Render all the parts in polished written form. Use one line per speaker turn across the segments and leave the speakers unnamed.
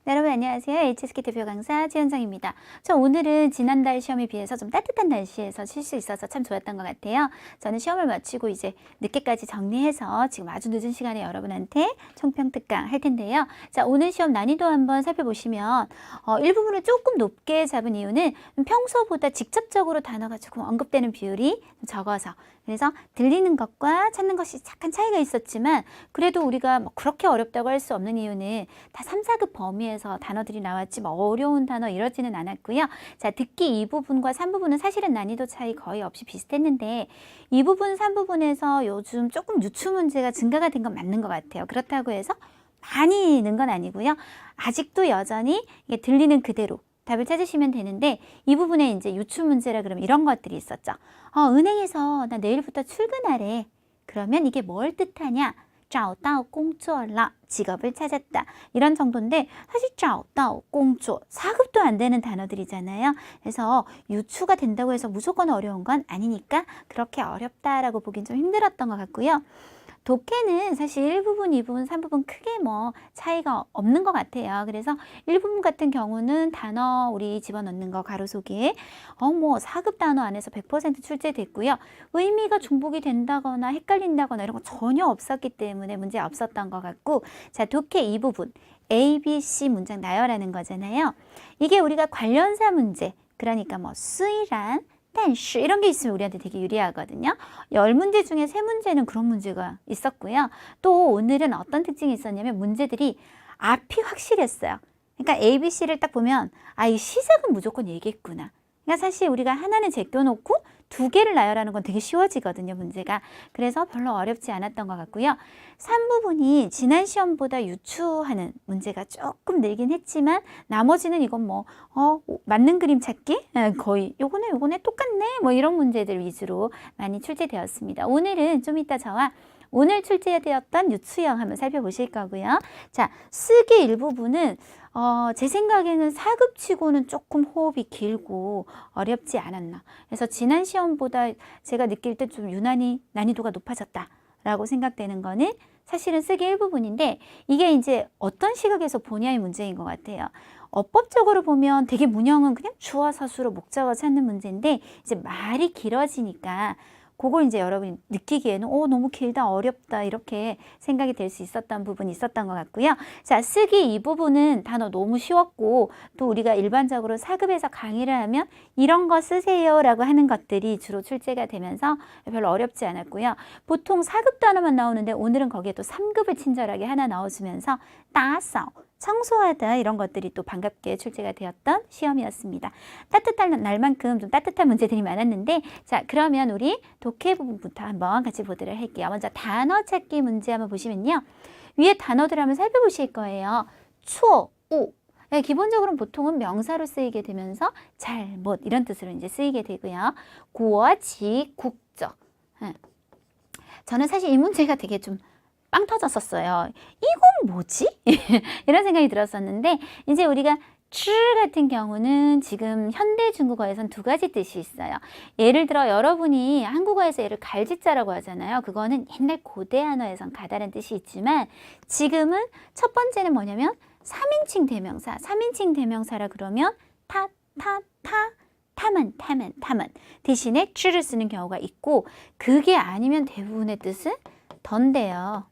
네, 여러분 안녕하세요. HSK 대표 강사 최현정입니다. 오늘은 지난달 시험에 비해서 좀 따뜻한 날씨에서 칠 수 있어서 참 좋았던 것 같아요. 저는 시험을 마치고 이제 늦게까지 정리해서 지금 아주 늦은 시간에 여러분한테 총평특강 할 텐데요. 자, 오늘 시험 난이도 한번 살펴보시면 일부분을 조금 높게 잡은 이유는 평소보다 직접적으로 단어가 조금 언급되는 비율이 적어서, 그래서 들리는 것과 찾는 것이 약간 차이가 있었지만 그래도 우리가 뭐 그렇게 어렵다고 할 수 없는 이유는 다 3, 4급 범위에서 단어들이 나왔지 뭐 어려운 단어 이러지는 않았고요. 자, 듣기 2부분과 3부분은 사실은 난이도 차이 거의 없이 비슷했는데 2부분, 3부분에서 요즘 조금 유추 문제가 증가가 된 건 맞는 것 같아요. 그렇다고 해서 많이 는 건 아니고요. 아직도 여전히 이게 들리는 그대로 답을 찾으시면 되는데 이 부분에 이제 유추 문제라 그러면 이런 것들이 있었죠. 은행에서 나 내일부터 출근하래. 그러면 이게 뭘 뜻하냐? 找到工作了. 직업을 찾았다. 이런 정도인데 사실 找到工作 4급도 안 되는 단어들이잖아요. 그래서 유추가 된다고 해서 무조건 어려운 건 아니니까 그렇게 어렵다라고 보긴 좀 힘들었던 것 같고요. 독해는 사실 1부분, 2부분, 3부분 크게 뭐 차이가 없는 것 같아요. 그래서 1부분 같은 경우는 단어 우리 집어넣는 거 가로속에 뭐 4급 단어 안에서 100% 출제됐고요. 의미가 중복이 된다거나 헷갈린다거나 이런 거 전혀 없었기 때문에 문제 없었던 것 같고, 자, 독해 2부분 A, B, C 문장 나열하는 거잖아요. 이게 우리가 관련사 문제, 그러니까 뭐 수이란 但是 이런 게 있으면 우리한테 되게 유리하거든요. 10문제 중에 3문제는 그런 문제가 있었고요. 또 오늘은 어떤 특징이 있었냐면 문제들이 앞이 확실했어요. 그러니까 A, B, C를 딱 보면 이 시작은 무조건 얘기했구나. 그러니까 사실 우리가 하나는 제껴놓고 2개를 나열하는 건 되게 쉬워지거든요, 문제가. 그래서 별로 어렵지 않았던 것 같고요. 3부분이 지난 시험보다 유추하는 문제가 조금 늘긴 했지만 나머지는 이건 뭐 맞는 그림 찾기? 거의 요거네 똑같네? 뭐 이런 문제들 위주로 많이 출제되었습니다. 오늘은 좀 이따 저와 오늘 출제되었던 유추형 한번 살펴보실 거고요. 자, 쓰기 일부분은 제 생각에는 4급 치고는 조금 호흡이 길고 어렵지 않았나. 그래서 지난 시험보다 제가 느낄 때 좀 유난히 난이도가 높아졌다라고 생각되는 거는 사실은 쓰기 일부분인데 이게 이제 어떤 시각에서 보냐의 문제인 것 같아요. 어법적으로 보면 되게 문형은 그냥 주어, 서술어, 목적어 찾는 문제인데 이제 말이 길어지니까 그걸 이제 여러분이 느끼기에는 너무 길다, 어렵다 이렇게 생각이 될 수 있었던 부분이 있었던 것 같고요. 자, 쓰기 이 부분은 단어 너무 쉬웠고 또 우리가 일반적으로 4급에서 강의를 하면 이런 거 쓰세요 라고 하는 것들이 주로 출제가 되면서 별로 어렵지 않았고요. 보통 4급 단어만 나오는데 오늘은 거기에 또 3급을 친절하게 하나 넣어주면서 따싸 청소하다 이런 것들이 또 반갑게 출제가 되었던 시험이었습니다. 따뜻한 날만큼 좀 따뜻한 문제들이 많았는데, 자, 그러면 우리 독해 부분부터 한번 같이 보도록 할게요. 먼저 단어 찾기 문제 한번 보시면요. 위에 단어들 한번 살펴보실 거예요. 추, 우. 네, 기본적으로 보통은 명사로 쓰이게 되면서 잘못 이런 뜻으로 이제 쓰이게 되고요. 구어, 지, 국적. 저는 사실 이 문제가 되게 좀 빵 터졌었어요. 이건 뭐지? 이런 생각이 들었었는데 이제 우리가 츠 같은 경우는 지금 현대 중국어에선 2가지 뜻이 있어요. 예를 들어 여러분이 한국어에서 얘를 갈짓자라고 하잖아요. 그거는 옛날 고대 한어에선 가다란 뜻이 있지만 지금은 첫 번째는 뭐냐면 3인칭 대명사. 3인칭 대명사라 그러면 타만 대신에 츠를 쓰는 경우가 있고 그게 아니면 대부분의 뜻은 던데요.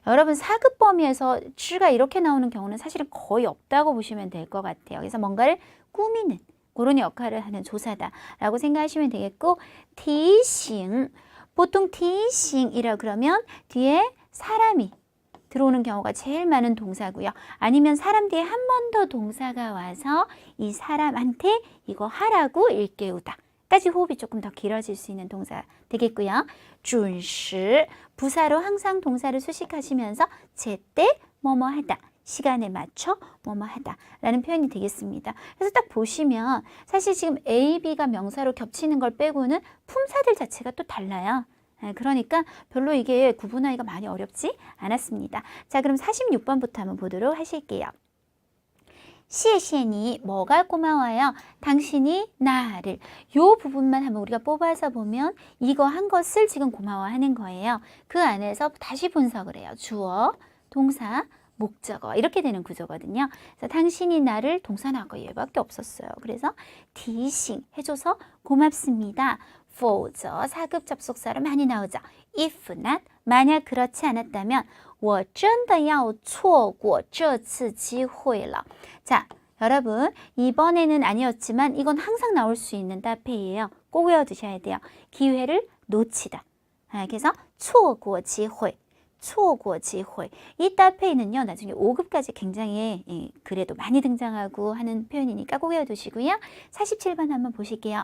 여러분 4급 범위에서 츠가 이렇게 나오는 경우는 사실은 거의 없다고 보시면 될 것 같아요. 그래서 뭔가를 꾸미는 그런 역할을 하는 조사다라고 생각하시면 되겠고 티싱, 보통 티싱이라 그러면 뒤에 사람이 들어오는 경우가 제일 많은 동사고요. 아니면 사람 뒤에 한 번 더 동사가 와서 이 사람한테 이거 하라고 일깨우다. 까지 호흡이 조금 더 길어질 수 있는 동사 되겠고요. 준시, 부사로 항상 동사를 수식하시면서 제때 뭐뭐 하다, 시간에 맞춰 뭐뭐 하다 라는 표현이 되겠습니다. 그래서 딱 보시면 사실 지금 A, B가 명사로 겹치는 걸 빼고는 품사들 자체가 또 달라요. 그러니까 별로 이게 구분하기가 많이 어렵지 않았습니다. 자, 그럼 46번부터 한번 보도록 하실게요. 谢谢你 뭐가 고마워요? 당신이 나를 요 부분만 한번 우리가 뽑아서 보면 이거 한 것을 지금 고마워하는 거예요. 그 안에서 다시 분석을 해요. 주어, 동사, 목적어 이렇게 되는 구조거든요. 그래서 당신이 나를 동사나고 얘밖에 없었어요. 그래서 디싱 해줘서 고맙습니다. 否则 4급 접속사로 많이 나오죠. If not, 만약 그렇지 않았다면 我真的要错过这次机会了. 자, 여러분 이번에는 아니었지만 이건 항상 나올 수 있는 따페이예요. 꼭 외워두셔야 돼요. 기회를 놓치다. 그래서 错过机会. 错过机会. 이 따페이는요. 나중에 5급까지 굉장히 그래도 많이 등장하고 하는 표현이니까 꼭 외워두시고요. 47번 한번 보실게요.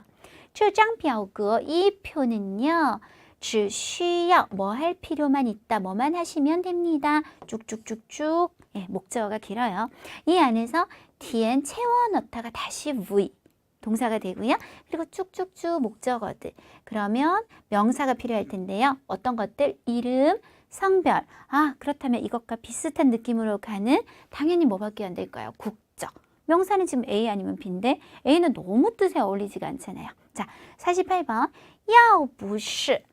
这张表格 이 표는요. 只需要 뭐 할 필요만 있다. 뭐만 하시면 됩니다. 쭉쭉쭉쭉. 목적어가 길어요. 이 안에서 뒤엔 채워 넣다가 다시 V. 동사가 되고요. 그리고 쭉쭉쭉 목적어들. 그러면 명사가 필요할 텐데요. 어떤 것들? 이름, 성별. 그렇다면 이것과 비슷한 느낌으로 가는 당연히 뭐밖에 안 될까요? 국적. 명사는 지금 A 아니면 B인데 A는 너무 뜻에 어울리지가 않잖아요. 자, 48번. 要不是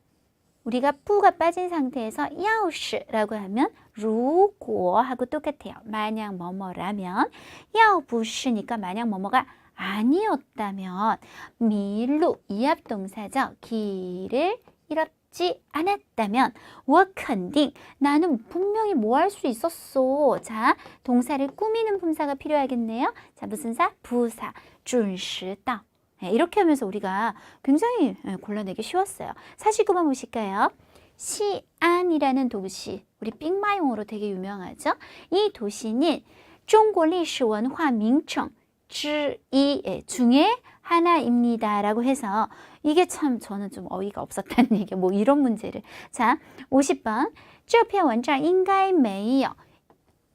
우리가 뿌가 빠진 상태에서 要是라고 하면 如果 하고 똑같아요. 만약 뭐뭐라면 要不是니까 만약 뭐뭐가 아니었다면 밀루 이합동사죠. 길을 잃었지 않았다면 我肯定 나는 분명히 뭐 할 수 있었어. 자, 동사를 꾸미는 품사가 필요하겠네요. 자, 무슨 사? 부사. 准时到. 이렇게 하면서 우리가 굉장히 골라내기 쉬웠어요. 49번 보실까요? 시안이라는 도시, 우리 빅마용으로 되게 유명하죠. 이 도시는 中国历史文化名城之一 중에 하나입니다. 라고 해서 이게 참 저는 좀 어이가 없었다는 얘기, 뭐 이런 문제를. 자, 50번. 这篇文章应该没有.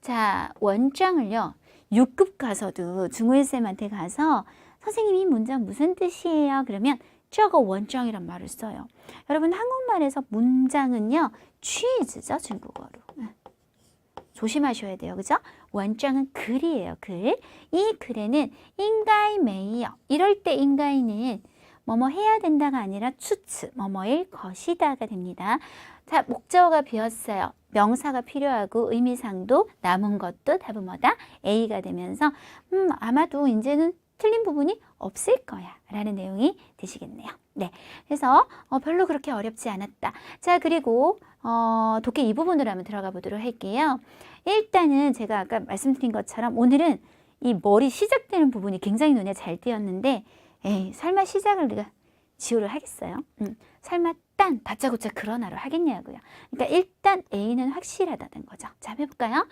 자, 원장을요. 6급 가서도 중후일쌤한테 가서 선생님 이 문장 무슨 뜻이에요? 그러면 저거 원장이란 말을 써요. 여러분 한국말에서 문장은요. 취즈죠. 중국어로. 조심하셔야 돼요. 그죠? 원장은 글이에요. 글. 이 글에는 인가이메이요. 이럴 때 인가이는 뭐뭐 해야 된다가 아니라 추츠, 뭐뭐일 것이다가 됩니다. 자, 목적어가 비었어요. 명사가 필요하고 의미상도 남은 것도 답은 뭐다? A가 되면서 아마도 이제는 틀린 부분이 없을 거야 라는 내용이 되시겠네요. 네, 그래서 별로 그렇게 어렵지 않았다. 자, 그리고 독해 이 부분으로 한번 들어가 보도록 할게요. 일단은 제가 아까 말씀드린 것처럼 오늘은 이 머리 시작되는 부분이 굉장히 눈에 잘 띄었는데 설마 시작을 우리가 지우를 하겠어요? 설마 딴 다짜고짜 그러나로 하겠냐고요. 그러니까 일단 A는 확실하다는 거죠. 자, 한번 해볼까요?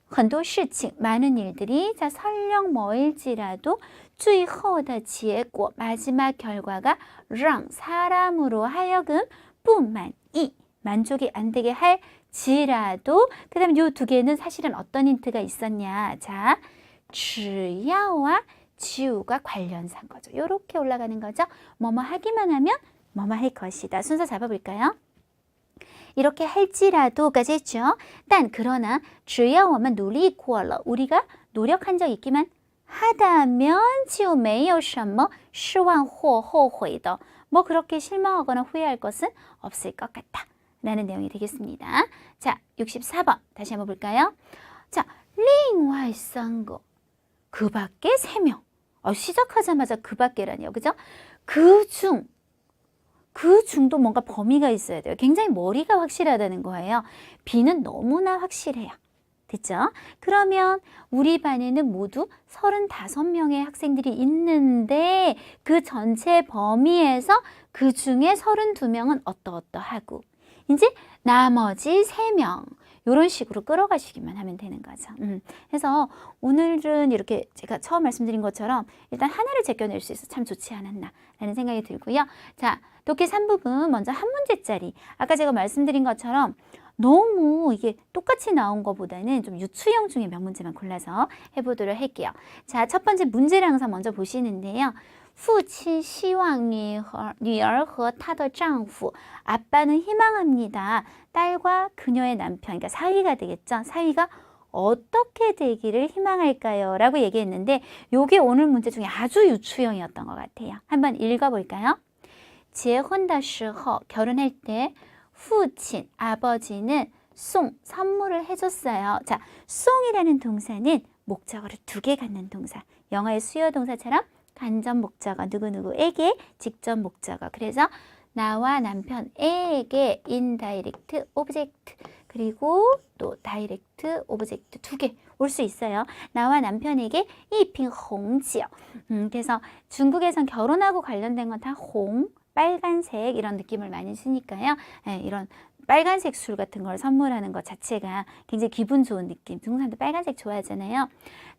很多事情 많은 일들이 자 설령 뭐일지라도 最后的结果 마지막 결과가 让 사람으로 하여금 不满意 만족이 안 되게 할지라도 그 다음에 이 두 개는 사실은 어떤 힌트가 있었냐. 자, 只要와 지우가 관련사인 거죠. 이렇게 올라가는 거죠. 뭐뭐 하기만 하면 뭐뭐 할 것이다. 순서 잡아볼까요? 이렇게 할지라도까지 했죠. 단 그러나 只要我们努力过了 우리가 노력한 적 있기만 하다면 就没有什么失望或后悔的 뭐 그렇게 실망하거나 후회할 것은 없을 것 같다 라는 내용이 되겠습니다. 자, 64번 다시 한번 볼까요? 자, 另外三个 그 밖에 3명 시작하자마자 그 밖에라니요. 그죠? 그 중도 뭔가 범위가 있어야 돼요. 굉장히 머리가 확실하다는 거예요. B는 너무나 확실해요. 됐죠? 그러면 우리 반에는 모두 35명의 학생들이 있는데 그 전체 범위에서 그 중에 32명은 어떠어떠하고 이제 나머지 3명 이런 식으로 끌어가시기만 하면 되는 거죠. 그래서 오늘은 이렇게 제가 처음 말씀드린 것처럼 일단 하나를 제껴낼 수 있어서 참 좋지 않았나 라는 생각이 들고요. 자, 독해 3부분 먼저 한 문제짜리. 아까 제가 말씀드린 것처럼 너무 이게 똑같이 나온 것보다는 좀 유추형 중에 몇 문제만 골라서 해보도록 할게요. 자, 첫 번째 문제를 항상 먼저 보시는데요. 父亲希望女儿和她的丈夫 아빠는 희망합니다. 딸과 그녀의 남편, 그러니까 사위가 되겠죠. 사위가 어떻게 되기를 희망할까요? 라고 얘기했는데 요게 오늘 문제 중에 아주 유추형이었던 것 같아요. 한번 읽어볼까요? 结婚的时候 결혼할 때 父亲 아버지는 송, 선물을 해줬어요. 자, 송이라는 동사는 목적어를 2개 갖는 동사. 영어의 수요 동사처럼 간접 목적어 누구누구에게 직접 목적어. 그래서 나와 남편에게 indirect object 그리고 또 direct object 2개 올 수 있어요. 나와 남편에게 이핑 홍지요. 그래서 중국에선 결혼하고 관련된 건 다 홍, 빨간색 이런 느낌을 많이 쓰니까요. 네, 이런 빨간색 술 같은 걸 선물하는 것 자체가 굉장히 기분 좋은 느낌. 중국 사람들 빨간색 좋아하잖아요.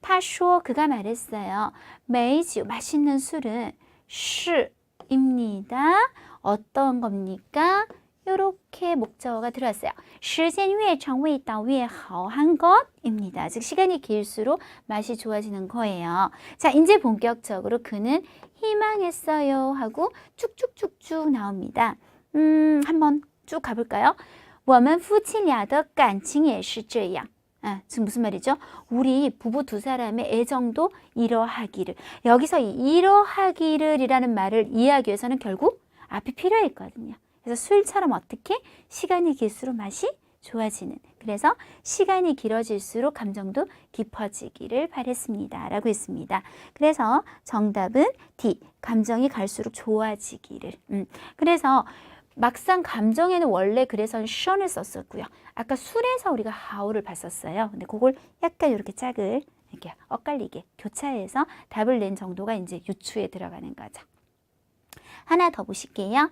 타쇼 그가 말했어요. 메이지 맛있는 술은 시입니다. 어떤 겁니까? 이렇게 목적어가 들어왔어요. 时间越长味道越好한 것입니다. 즉 시간이 길수록 맛이 좋아지는 거예요. 자, 이제 본격적으로 그는 희망했어요 하고 쭉쭉쭉쭉 나옵니다. 한번 쭉 가볼까요? 我们夫妻俩的感情也是这样. 지금 무슨 말이죠? 우리 부부 2사람의 애정도 이러하기를. 여기서 이러하기를 이라는 말을 이해하기 위해서는 결국 앞이 필요했거든요. 그래서 술처럼 어떻게? 시간이 길수록 맛이 좋아지는. 그래서 시간이 길어질수록 감정도 깊어지기를 바랬습니다. 라고 했습니다. 그래서 정답은 D. 감정이 갈수록 좋아지기를. 그래서 막상 감정에는 원래 그래서 션을 썼었고요. 아까 술에서 우리가 하우를 봤었어요. 근데 그걸 약간 이렇게 짝을 이렇게 엇갈리게 교차해서 답을 낸 정도가 이제 유추에 들어가는 거죠. 하나 더 보실게요.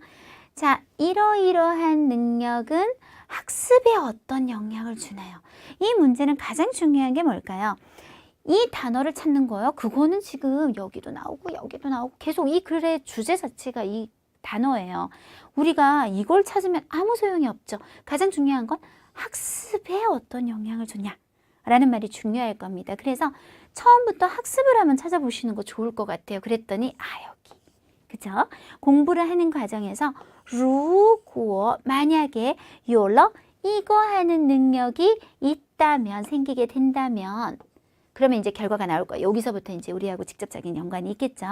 자, 이러이러한 능력은 학습에 어떤 영향을 주나요? 이 문제는 가장 중요한 게 뭘까요? 이 단어를 찾는 거예요. 그거는 지금 여기도 나오고 여기도 나오고 계속 이 글의 주제 자체가 이 단어예요. 우리가 이걸 찾으면 아무 소용이 없죠. 가장 중요한 건 학습에 어떤 영향을 주냐 라는 말이 중요할 겁니다. 그래서 처음부터 학습을 한번 찾아보시는 거 좋을 것 같아요. 그랬더니 여기 그죠? 공부를 하는 과정에서 如果 만약에 有了 이거 하는 능력이 있다면 생기게 된다면 그러면 이제 결과가 나올 거예요. 여기서부터 이제 우리하고 직접적인 연관이 있겠죠.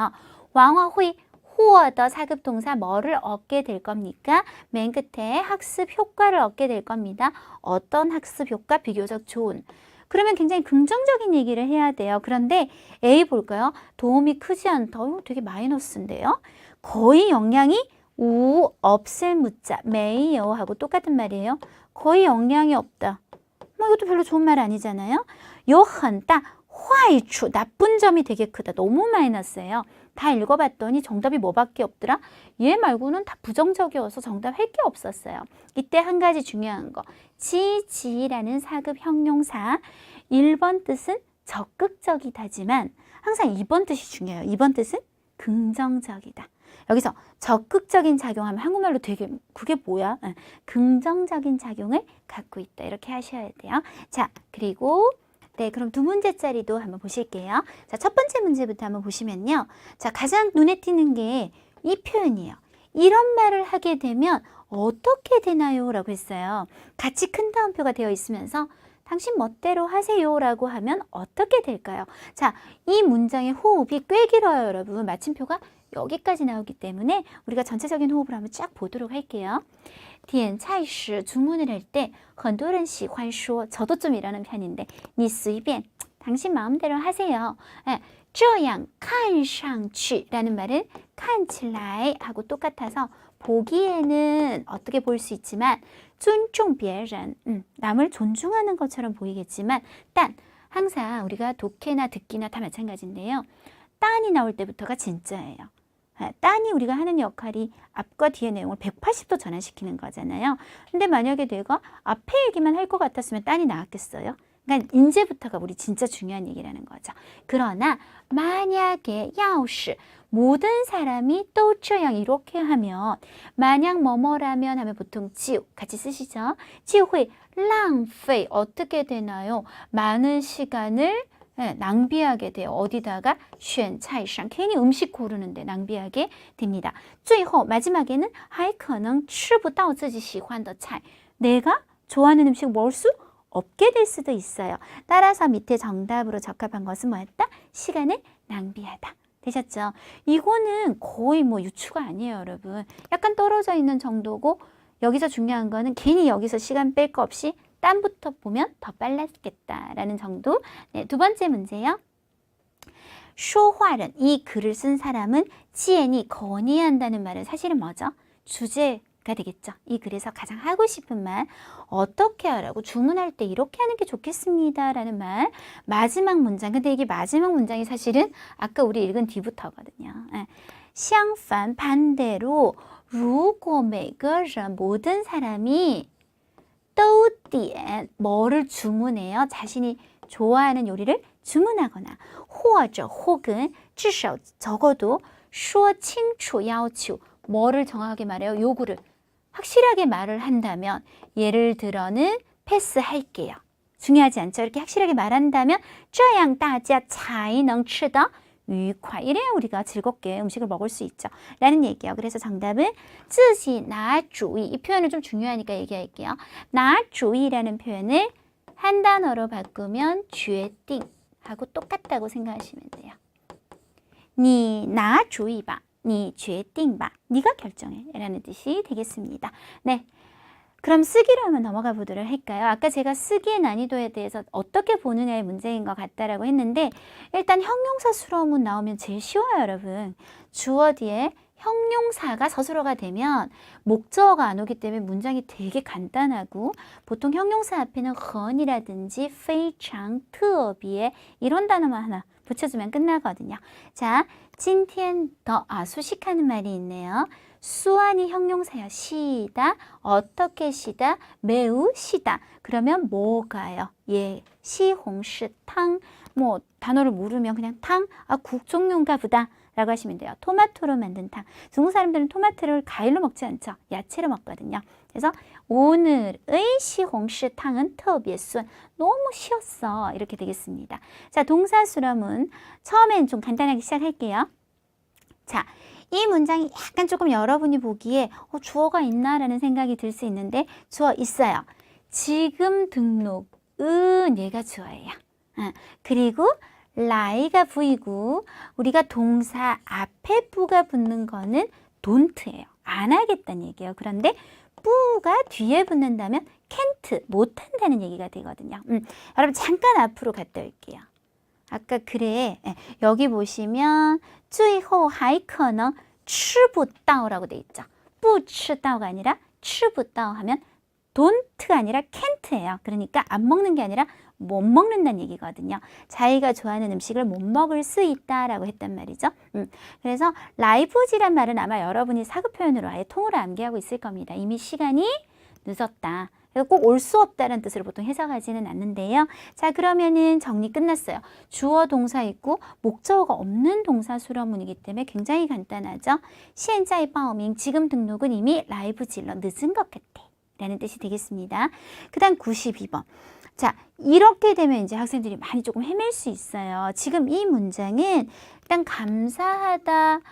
왕화회获得 사급동사 뭐를 얻게 될 겁니까? 맨 끝에 학습 효과를 얻게 될 겁니다. 어떤 학습 효과? 비교적 좋은. 그러면 굉장히 긍정적인 얘기를 해야 돼요. 그런데 A 볼까요? 도움이 크지 않다. 되게 마이너스인데요. 거의 영향이 없을 무자 메이요 하고 똑같은 말이에요. 거의 영향이 없다. 이것도 별로 좋은 말 아니잖아요. 有很大坏处 나쁜 점이 되게 크다. 너무 마이너스예요. 다 읽어봤더니 정답이 뭐밖에 없더라? 얘 말고는 다 부정적이어서 정답 할 게 없었어요. 이때 한 가지 중요한 거. 지라는 사급 형용사 1번 뜻은 적극적이다지만 항상 2번 뜻이 중요해요. 2번 뜻은 긍정적이다. 여기서 적극적인 작용하면 한국말로 되게 그게 뭐야? 긍정적인 작용을 갖고 있다. 이렇게 하셔야 돼요. 자, 그리고 네, 그럼 2문제짜리도 한번 보실게요. 자, 첫 번째 문제부터 한번 보시면요. 자, 가장 눈에 띄는 게 이 표현이에요. 이런 말을 하게 되면 어떻게 되나요? 라고 했어요. 같이 큰 따옴표가 되어 있으면서 당신 멋대로 하세요 라고 하면 어떻게 될까요? 자, 이 문장의 호흡이 꽤 길어요, 여러분. 마침표가 여기까지 나오기 때문에 우리가 전체적인 호흡을 한번 쫙 보도록 할게요. 点菜时 주문을 할 때 很多人喜欢说 저도 좀 이러는 편인데 你随便 당신 마음대로 하세요. 这样看上去 라는 말은 看起来 하고 똑같아서 보기에는 어떻게 보일 수 있지만 尊重别人 남을 존중하는 것처럼 보이겠지만 딴 항상 우리가 독해나 듣기나 다 마찬가지인데요. 딴이 나올 때부터가 진짜예요. 딴이 우리가 하는 역할이 앞과 뒤의 내용을 180도 전환시키는 거잖아요. 근데 만약에 내가 앞에 얘기만 할 것 같았으면 딴이 나왔겠어요? 그러니까 인제부터가 우리 진짜 중요한 얘기라는 거죠. 그러나 만약에 要是 모든 사람이 또这样 이렇게 하면 만약 뭐뭐라면 하면 보통 就 같이 쓰시죠. 就会浪费 어떻게 되나요? 많은 시간을 낭비하게 돼요. 어디다가 选菜上 괜히 음식 고르는데 낭비하게 됩니다. 最后 마지막에는 还可能吃不到自己喜欢的菜 내가 좋아하는 음식 먹을 수 없게 될 수도 있어요. 따라서 밑에 정답으로 적합한 것은 뭐였다? 시간을 낭비하다. 되셨죠? 이거는 거의 뭐 유추가 아니에요, 여러분. 약간 떨어져 있는 정도고 여기서 중요한 거는 괜히 여기서 시간 뺄 거 없이 땀부터 보면 더 빨랐겠다라는 정도. 네, 두 번째 문제요. 说话人, 이 글을 쓴 사람은 지엔이 건의한다는 말은 사실은 뭐죠? 주제가 되겠죠. 이 글에서 가장 하고 싶은 말, 어떻게 하라고 주문할 때 이렇게 하는 게 좋겠습니다 라는 말, 마지막 문장. 근데 이게 마지막 문장이 사실은 아까 우리 읽은 뒤부터거든요. 相反, 반대로 如果每个人, 모든 사람이 都点, 뭐를 주문해요? 자신이 좋아하는 요리를 주문하거나 或者 혹은 至少 적어도 说清楚要求, 뭐를 정확하게 말해요? 요구를 확실하게 말을 한다면, 예를 들어는 패스할게요. 중요하지 않죠? 이렇게 확실하게 말한다면 这样大家才能吃得愉快. 이래야 우리가 즐겁게 음식을 먹을 수 있죠. 라는 얘기예요. 그래서 정답은 自己拿主意. 이 표현을 좀 중요하니까 얘기할게요. 拿主意라는 표현을 한 단어로 바꾸면 决定하고 똑같다고 생각하시면 돼요. 你拿主意吧. 你决定吧. 네가 결정해 라는 뜻이 되겠습니다. 네, 그럼 쓰기로 한번 넘어가 보도록 할까요? 아까 제가 쓰기의 난이도에 대해서 어떻게 보느냐의 문제인 것 같다라고 했는데, 일단 형용사 수로문 나오면 제일 쉬워요, 여러분. 주어 뒤에 형용사가 서술어가 되면 목적어가 안 오기 때문에 문장이 되게 간단하고, 보통 형용사 앞에는 很이라든지 非常特别 이런 단어만 하나 붙여주면 끝나거든요. 자, 今天더 수식하는 말이 있네요. 수완이 형용사야. 시다, 어떻게 시다, 매우 시다. 그러면 뭐가요? 예, 시홍시 탕. 뭐 단어를 물으면 그냥 탕, 국 종류인가 보다 라고 하시면 돼요. 토마토로 만든 탕. 중국 사람들은 토마토를 과일로 먹지 않죠. 야채로 먹거든요. 그래서 오늘의 시홍시 탕은 特别순. 너무 쉬웠어. 이렇게 되겠습니다. 자, 동사 수렴은 처음엔 좀 간단하게 시작할게요. 자, 이 문장이 약간 조금 여러분이 보기에 주어가 있나 라는 생각이 들 수 있는데, 주어 있어요. 지금 등록은 얘가 주어예요. 그리고 라이가 부이고 우리가 동사 앞에 뿌가 붙는 거는 don't예요. 안 하겠다는 얘기예요. 그런데 뿌가 뒤에 붙는다면 can't, 못한다는 얘기가 되거든요. 여러분 잠깐 앞으로 갔다 올게요. 아까 글에 여기 보시면 最后还可能吃不到라고 돼 있죠. 不吃到가 아니라 吃不到하면 don't가 아니라 can't예요. 그러니까 안 먹는 게 아니라 못 먹는다는 얘기거든요. 자기가 좋아하는 음식을 못 먹을 수 있다라고 했단 말이죠. 그래서 라이브지란 말은 아마 여러분이 사급 표현으로 아예 통으로 암기하고 있을 겁니다. 이미 시간이 늦었다. 꼭 올 수 없다는 뜻으로 보통 해석하지는 않는데요. 자, 그러면은 정리 끝났어요. 주어 동사 있고 목적어가 없는 동사 수로문이기 때문에 굉장히 간단하죠. 现在报名, 지금 등록은 이미 라이브지로 늦은 것 같아 라는 뜻이 되겠습니다. 그 다음 92번. 자, 이렇게 되면 이제 학생들이 많이 조금 헤맬 수 있어요. 지금 이 문장은 일단 감사하다도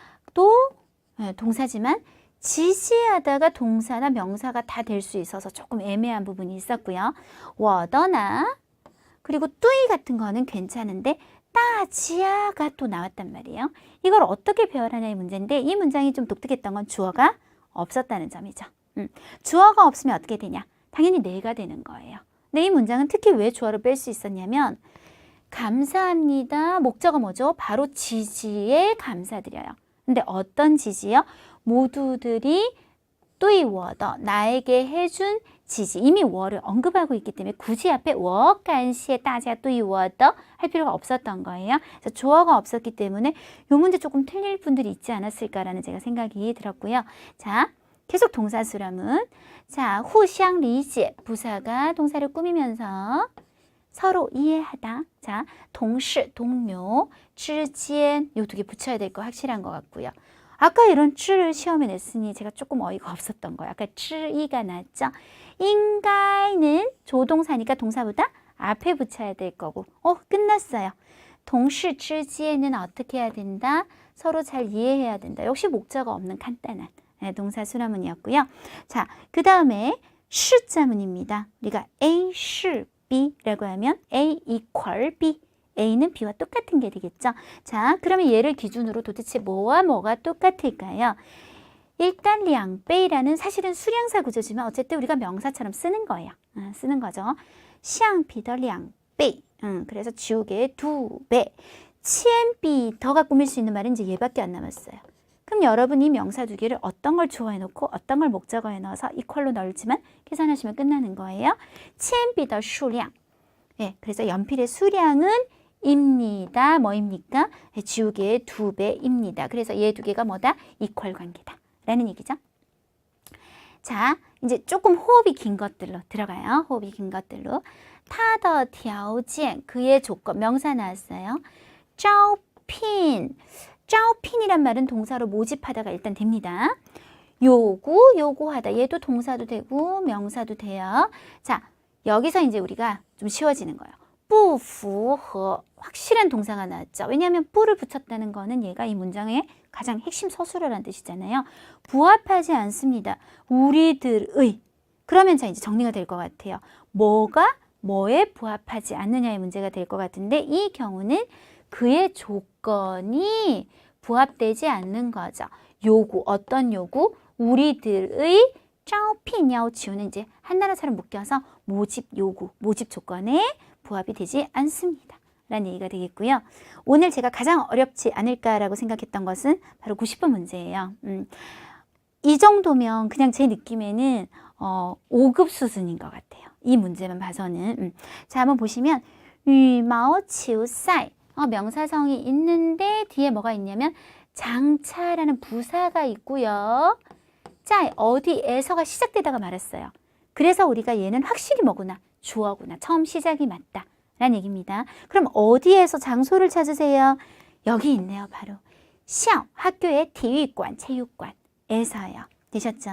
동사지만 지시하다가 동사나 명사가 다 될 수 있어서 조금 애매한 부분이 있었고요. 워더나 그리고 뚜이 같은 거는 괜찮은데 따지야가 또 나왔단 말이에요. 이걸 어떻게 배열하냐의 문제인데, 이 문장이 좀 독특했던 건 주어가 없었다는 점이죠. 주어가 없으면 어떻게 되냐? 당연히 내가 되는 거예요. 근데 이 문장은 특히 왜 주어를 뺄 수 있었냐면, 감사합니다. 목적어 뭐죠? 바로 지지에 감사드려요. 근데 어떤 지지요? 모두들이 뚜이 워더, 나에게 해준 지지. 이미 워를 언급하고 있기 때문에 굳이 앞에 워 간시에 따자 뚜이 워더 할 필요가 없었던 거예요. 그래서 주어가 없었기 때문에 이 문제 조금 틀릴 분들이 있지 않았을까라는 제가 생각이 들었고요. 자, 계속 동사 수렴은, 자, 후샹 리제, 부사가 동사를 꾸미면서 서로 이해하다. 자, 동시, 동료, 之间, 요 두 개 붙여야 될 거 확실한 것 같고요. 아까 이런 知를 시험에 냈으니 제가 조금 어이가 없었던 거예요. 아까 知이가 나왔죠. 인가이는 조동사니까 동사보다 앞에 붙여야 될 거고. 끝났어요. 동시 之间은 어떻게 해야 된다? 서로 잘 이해해야 된다. 역시 목적어 없는 간단한 동사 수라문이었고요. 자, 그 다음에 시자문입니다. 우리가 A, 시, B라고 하면 A equal B. A는 B와 똑같은 게 되겠죠. 자, 그러면 얘를 기준으로 도대체 뭐와 뭐가 똑같을까요? 일단 량배이라는 사실은 수량사 구조지만 어쨌든 우리가 명사처럼 쓰는 거예요. 쓰는 거죠. 相比的2倍. 그래서 지우개의 2배. 千比더가 꾸밀 수 있는 말은 이제 얘밖에 안 남았어요. 그럼 여러분이 명사 두 개를 어떤 걸 주어에 놓고 어떤 걸 목적어에 넣어서 이퀄로 넣을지만 계산하시면 끝나는 거예요. 千比的数量. 예, 그래서 연필의 수량은 입니다. 뭐입니까? 지우개의 2배입니다. 그래서 얘 두 개가 뭐다? 이퀄 관계다. 라는 얘기죠. 자, 이제 조금 호흡이 긴 것들로 들어가요. 호흡이 긴 것들로. 他的条件, 그의 조건, 명사 나왔어요. 招聘. 招聘이란 말은 동사로 모집하다가 일단 됩니다. 요구하다. 얘도 동사도 되고 명사도 돼요. 자, 여기서 이제 우리가 좀 쉬워지는 거예요. 不符合. 확실한 동사가 나왔죠. 왜냐하면 뿌를 붙였다는 거는 얘가 이 문장의 가장 핵심 서술어라는 뜻이잖아요. 부합하지 않습니다. 우리들의. 그러면 자 이제 정리가 될 것 같아요. 뭐가 뭐에 부합하지 않느냐의 문제가 될 것 같은데 이 경우는 그의 조건이 부합되지 않는 거죠. 요구, 어떤 요구? 우리들의 招聘要求는 이제 한나라처럼 묶여서 모집 요구, 모집 조건에 부합이 되지 않습니다. 라는 얘기가 되겠고요. 오늘 제가 가장 어렵지 않을까라고 생각했던 것은 바로 90번 문제예요. 이 정도면 그냥 제 느낌에는 5급 수준인 것 같아요. 이 문제만 봐서는. 자, 한번 보시면 羽毛球赛. 명사성이 있는데 뒤에 뭐가 있냐면 장차라는 부사가 있고요. 자, 어디에서가 시작되다가 말았어요. 그래서 우리가 얘는 확실히 뭐구나? 주어구나. 처음 시작이 맞다. 라는 얘기입니다. 그럼 어디에서 장소를 찾으세요? 여기 있네요. 바로 校, 학교의体育馆, 체육관에서요. 되셨죠?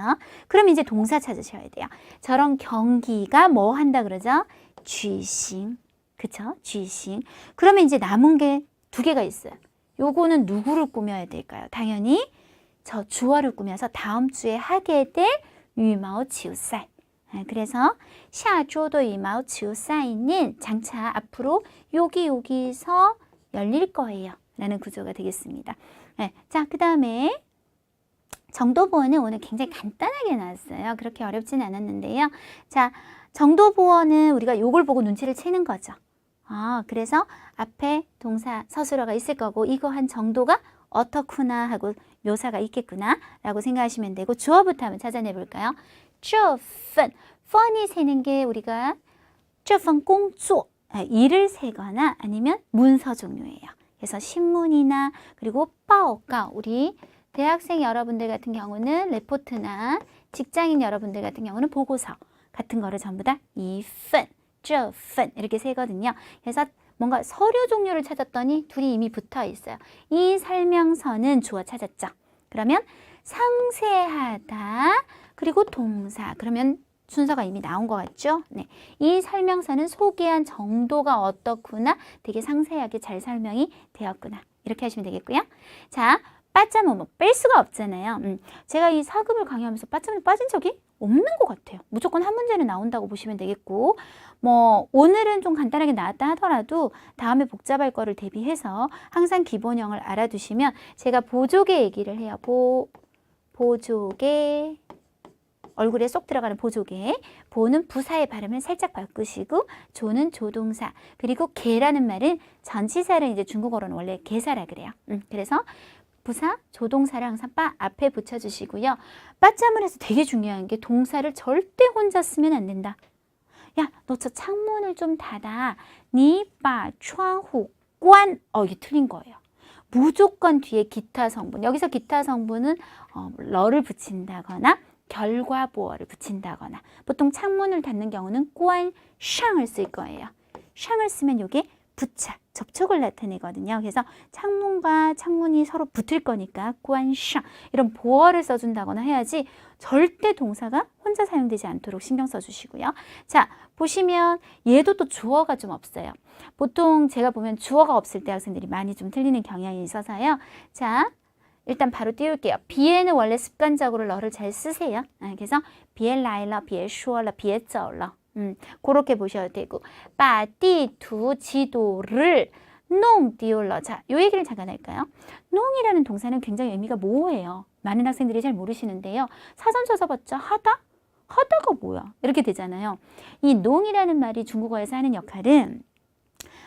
그럼 이제 동사 찾으셔야 돼요. 저런 경기가 뭐 한다 그러죠? 举行. 그쵸? 举行. 그러면 이제 남은 게 두 개가 있어요. 요거는 누구를 꾸며야 될까요? 당연히 저 주어를 꾸며서 다음 주에 하게 될 羽毛球赛. 그래서 下周的羽毛球赛는 장차 앞으로 여기서 열릴 거예요. 라는 구조가 되겠습니다. 네, 자, 그 다음에 정도보어는 오늘 굉장히 간단하게 나왔어요. 그렇게 어렵진 않았는데요. 자, 정도보어는 우리가 요걸 보고 눈치를 채는 거죠. 그래서 앞에 동사 서술어가 있을 거고 이거 한 정도가 어떻구나 하고 묘사가 있겠구나 라고 생각하시면 되고 주어부터 한번 찾아내 볼까요? 这份, 펀이 세는 게 우리가 这份工作, 일을 세거나 아니면 문서 종류예요. 그래서 신문이나 그리고 报告, 우리 대학생 여러분들 같은 경우는 레포트나 직장인 여러분들 같은 경우는 보고서 같은 거를 전부 다 一份, 这份 이렇게 세거든요. 그래서 뭔가 서류 종류를 찾았더니 둘이 이미 붙어 있어요. 이 설명서는 주어 찾았죠. 그러면 상세하다 그리고 동사 그러면 순서가 이미 나온 것 같죠? 네. 이 설명서는 소개한 정도가 어떻구나 되게 상세하게 잘 설명이 되었구나 이렇게 하시면 되겠고요. 자, 빠짜모 뭐 뺄 수가 없잖아요. 제가 이 4급을 강의하면서 빠짜모에 빠진 적이 없는 것 같아요. 무조건 한 문제는 나온다고 보시면 되겠고 뭐 오늘은 좀 간단하게 나왔다 하더라도 다음에 복잡할 거를 대비해서 항상 기본형을 알아두시면 제가 보조개 얘기를 해요. 보조개 얼굴에 쏙 들어가는 보조개. 보는 부사의 발음을 살짝 바꾸시고 조는 조동사 그리고 개라는 말은 전치사를 이제 중국어로는 원래 개사라 그래요. 그래서 부사, 조동사를 항상 빠 앞에 붙여주시고요. 빠짬을 해서 되게 중요한 게 동사를 절대 혼자 쓰면 안 된다. 야, 너 저 창문을 좀 닫아. 你把窗户关. 이게 틀린 거예요. 무조건 뒤에 기타 성분. 여기서 기타 성분은 러를 붙인다거나 결과보어를 붙인다거나 보통 창문을 닫는 경우는 关上을 쓸 거예요. 上을 쓰면 이게 부착, 접촉을 나타내거든요. 그래서 창문과 창문이 서로 붙을 거니까 关上 이런 보어를 써준다거나 해야지 절대 동사가 혼자 사용되지 않도록 신경 써주시고요. 자, 보시면 얘도 또 주어가 좀 없어요. 보통 제가 보면 주어가 없을 때 학생들이 많이 좀 틀리는 경향이 있어서요. 자, 일단 바로 띄울게요. 비에는 원래 습관적으로 러를 잘 쓰세요. 그래서 别来了,别说了,别走了. 그렇게 보셔도 되고 把地图 지도를弄丢了. 자, 요 얘기를 잠깐 할까요?弄이라는 동사는 굉장히 의미가 모호해요. 많은 학생들이 잘 모르시는데요. 사전 찾아봤자 하다? 하다가 뭐야? 이렇게 되잖아요. 이 농이라는 말이 중국어에서 하는 역할은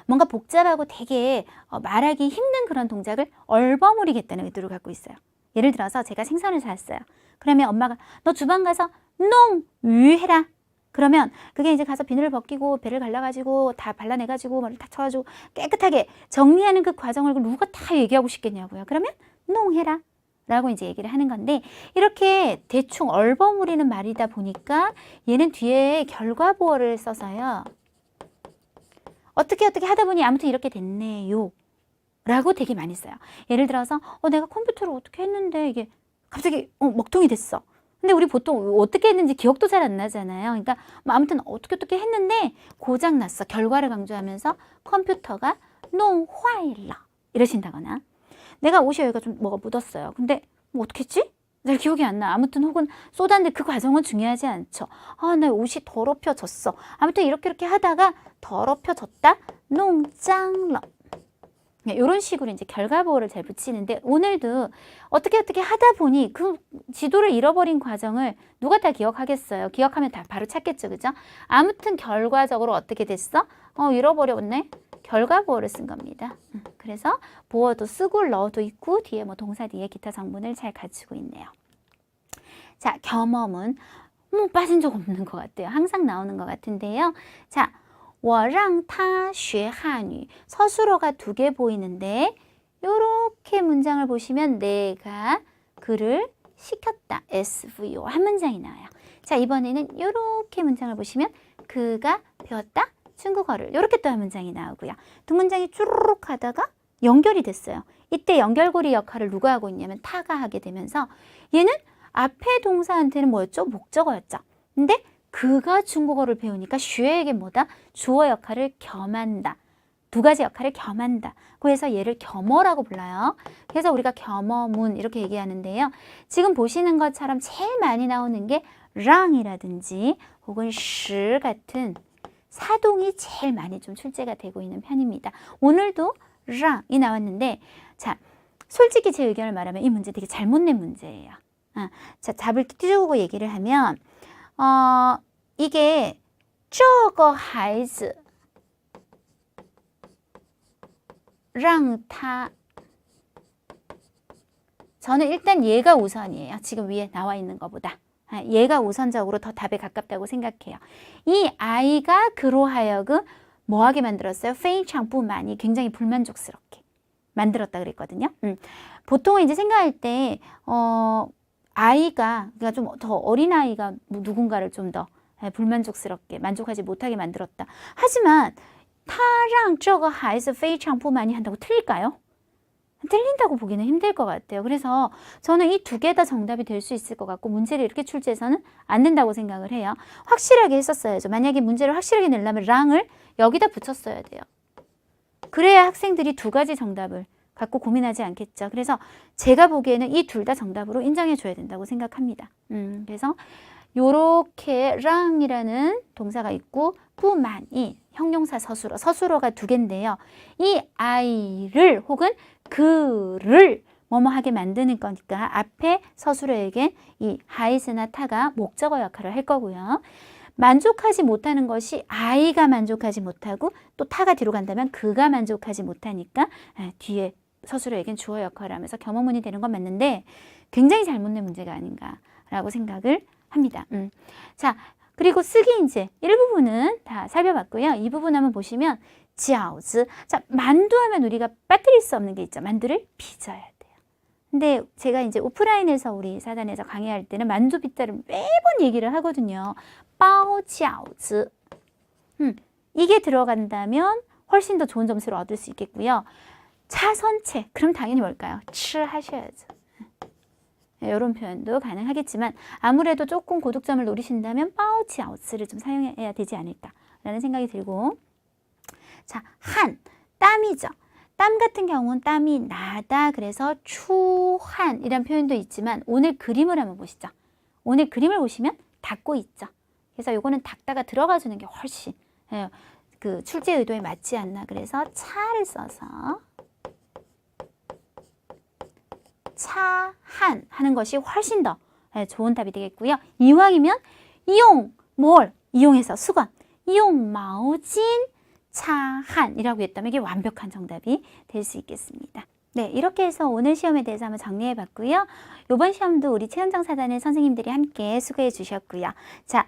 뭔가 복잡하고 되게 말하기 힘든 그런 동작을 얼버무리겠다는 의도를 갖고 있어요. 예를 들어서 제가 생선을 샀어요. 그러면 엄마가 너 주방 가서 농유 해라. 그러면 그게 이제 가서 비늘을 벗기고 배를 갈라가지고 다 발라내가지고 머리를 다 쳐가지고 깨끗하게 정리하는 그 과정을 누가 다 얘기하고 싶겠냐고요. 그러면 농해라 라고 이제 얘기를 하는 건데, 이렇게 대충 얼버무리는 말이다 보니까 얘는 뒤에 결과보어를 써서요. 어떻게 하다 보니 아무튼 이렇게 됐네요 라고 되게 많이 써요. 예를 들어서 내가 컴퓨터를 어떻게 했는데 이게 갑자기 먹통이 됐어. 근데 우리 보통 어떻게 했는지 기억도 잘 안 나잖아요. 그러니까 뭐 아무튼 어떻게 했는데 고장 났어. 결과를 강조하면서 컴퓨터가 농坏了 이러신다거나, 내가 옷이 여기가 좀 뭐가 묻었어요. 근데 뭐 어떻게 했지? 잘 기억이 안 나. 아무튼 혹은 쏟았는데 그 과정은 중요하지 않죠. 내 옷이 더럽혀졌어. 아무튼 이렇게 하다가 더럽혀졌다. 농脏了. 이런 식으로 이제 결과보호를 잘 붙이는데, 오늘도 어떻게 하다 보니 그 지도를 잃어버린 과정을 누가 다 기억하겠어요. 기억하면 다 바로 찾겠죠. 그죠? 아무튼 결과적으로 어떻게 됐어? 잃어버렸네. 결과보호를 쓴 겁니다. 그래서 보어도 쓰고 러도 있고 뒤에 뭐 동사 뒤에 기타 정문을 잘 갖추고 있네요. 자, 겸엄은 빠진 적 없는 것 같아요. 항상 나오는 것 같은데요. 자, 我让他学汉语. 서술어가 두 개 보이는데 이렇게 문장을 보시면 내가 그를 시켰다. SVO 한 문장이 나와요. 자, 이번에는 이렇게 문장을 보시면 그가 배웠다. 중국어를. 이렇게 또 한 문장이 나오고요. 두 문장이 쭈르륵 하다가 연결이 됐어요. 이때 연결고리 역할을 누가 하고 있냐면 타가 하게 되면서 얘는 앞에 동사한테는 뭐였죠? 목적어였죠. 근데 그가 중국어를 배우니까 슈에게 뭐다? 주어 역할을 겸한다. 두 가지 역할을 겸한다. 그래서 얘를 겸어라고 불러요. 그래서 우리가 겸어문 이렇게 얘기하는데요. 지금 보시는 것처럼 제일 많이 나오는 게 랑이라든지 혹은 시 같은 사동이 제일 많이 좀 출제가 되고 있는 편입니다. 오늘도 랑이 나왔는데, 자, 솔직히 제 의견을 말하면 이 문제 되게 잘못 낸 문제예요. 자, 답을 띄우고 얘기를 하면 이게 这个孩子让他, 저는 일단 얘가 우선이에요. 지금 위에 나와 있는 것보다. 얘가 우선적으로 더 답에 가깝다고 생각해요. 이 아이가 그로 하여금 뭐하게 만들었어요? 非常不满意, 굉장히 불만족스럽게 만들었다 그랬거든요. 보통은 이제 생각할 때 아이가, 그러니까 좀 더 어린 아이가 누군가를 좀 더 불만족스럽게 만족하지 못하게 만들었다. 하지만 他让这个孩子非常不满意 한다고 틀릴까요? 틀린다고 보기는 힘들 것 같아요. 그래서 저는 이 두 개 다 정답이 될 수 있을 것 같고, 문제를 이렇게 출제해서는 안 된다고 생각을 해요. 확실하게 했었어야죠. 만약에 문제를 확실하게 내려면 랑을 여기다 붙였어야 돼요. 그래야 학생들이 두 가지 정답을 갖고 고민하지 않겠죠. 그래서 제가 보기에는 이 둘 다 정답으로 인정해 줘야 된다고 생각합니다. 그래서 요렇게 랑이라는 동사가 있고 뿌만이 형용사 서술어가 두 개인데요. 이 아이를 혹은 그를 뭐뭐 하게 만드는 거니까 앞에 서술어에겐 이 하이스나 타가 목적어 역할을 할 거고요. 만족하지 못하는 것이 아이가 만족하지 못하고 또 타가 뒤로 간다면 그가 만족하지 못하니까 뒤에 서술어에겐 주어 역할을 하면서 겸어문이 되는 건 맞는데 굉장히 잘못된 문제가 아닌가라고 생각을 합니다. 자, 그리고 쓰기 이제 일부분은 다 살펴봤고요. 이 부분 한번 보시면 지아우즈. 자, 만두하면 우리가 빠뜨릴 수 없는 게 있죠. 만두를 빚어야 돼요. 근데 제가 이제 오프라인에서 우리 사단에서 강의할 때는 만두 빚자를 매번 얘기를 하거든요. 빠오지아우즈. 이게 들어간다면 훨씬 더 좋은 점수를 얻을 수 있겠고요. 차선체. 그럼 당연히 뭘까요? 치 하셔야죠. 이런 표현도 가능하겠지만 아무래도 조금 고득점을 노리신다면 빠오치아우츠를 좀 사용해야 되지 않을까라는 생각이 들고, 자, 한, 땀이죠. 땀 같은 경우는 땀이 나다. 그래서 추한이란 표현도 있지만 오늘 그림을 한번 보시죠. 오늘 그림을 보시면 닫고 있죠. 그래서 요거는 닫다가 들어가 주는 게 훨씬 그 출제 의도에 맞지 않나. 그래서 차를 써서 차한 하는 것이 훨씬 더 좋은 답이 되겠고요. 이왕이면 이용 뭘? 이용해서 수건. 이용 마오진 차한이라고 했다면 이게 완벽한 정답이 될 수 있겠습니다. 네, 이렇게 해서 오늘 시험에 대해서 한번 정리해 봤고요. 이번 시험도 우리 최현정 사단의 선생님들이 함께 수고해 주셨고요. 자,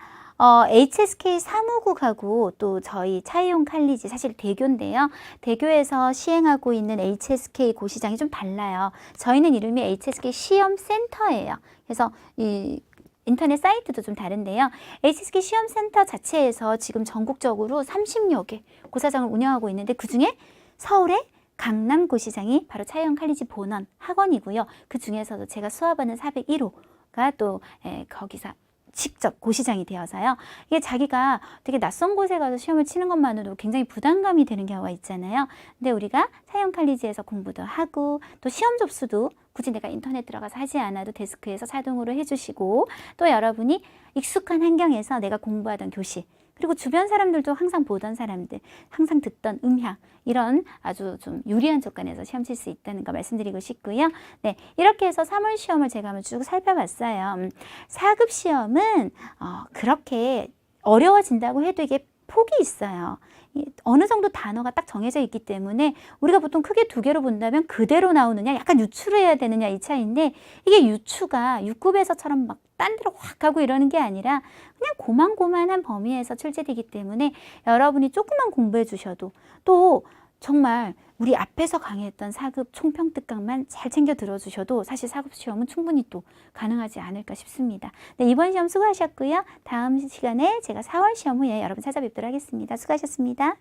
HSK 사무국하고 또 저희 차이용 칼리지 사실 대교인데요. 대교에서 시행하고 있는 HSK 고시장이 좀 달라요. 저희는 이름이 HSK 시험센터예요. 그래서 이 인터넷 사이트도 좀 다른데요. HSK 시험센터 자체에서 지금 전국적으로 30여 개 고사장을 운영하고 있는데 그중에 서울에 강남고시장이 바로 차이용 칼리지 본원 학원이고요. 그 중에서도 제가 수업하는 401호가 또 거기서 직접 고시장이 되어서요. 이게 자기가 되게 낯선 곳에 가서 시험을 치는 것만으로도 굉장히 부담감이 되는 경우가 있잖아요. 근데 우리가 차이용 칼리지에서 공부도 하고 또 시험 접수도 굳이 내가 인터넷 들어가서 하지 않아도 데스크에서 자동으로 해주시고 또 여러분이 익숙한 환경에서 내가 공부하던 교실 그리고 주변 사람들도 항상 보던 사람들, 항상 듣던 음향 이런 아주 좀 유리한 조건에서 시험 칠 수 있다는 거 말씀드리고 싶고요. 네, 이렇게 해서 3월 시험을 제가 한번 쭉 살펴봤어요. 4급 시험은 그렇게 어려워진다고 해도 이게 폭이 있어요. 어느 정도 단어가 딱 정해져 있기 때문에 우리가 보통 크게 두 개로 본다면 그대로 나오느냐 약간 유추를 해야 되느냐 이 차이인데 이게 유추가 6급에서처럼 막 딴 데로 확 가고 이러는 게 아니라 그냥 고만고만한 범위에서 출제되기 때문에 여러분이 조금만 공부해 주셔도 또 정말 우리 앞에서 강의했던 4급 총평특강만 잘 챙겨 들어주셔도 사실 4급 시험은 충분히 또 가능하지 않을까 싶습니다. 네, 이번 시험 수고하셨고요. 다음 시간에 제가 4월 시험 후에 여러분 찾아뵙도록 하겠습니다. 수고하셨습니다.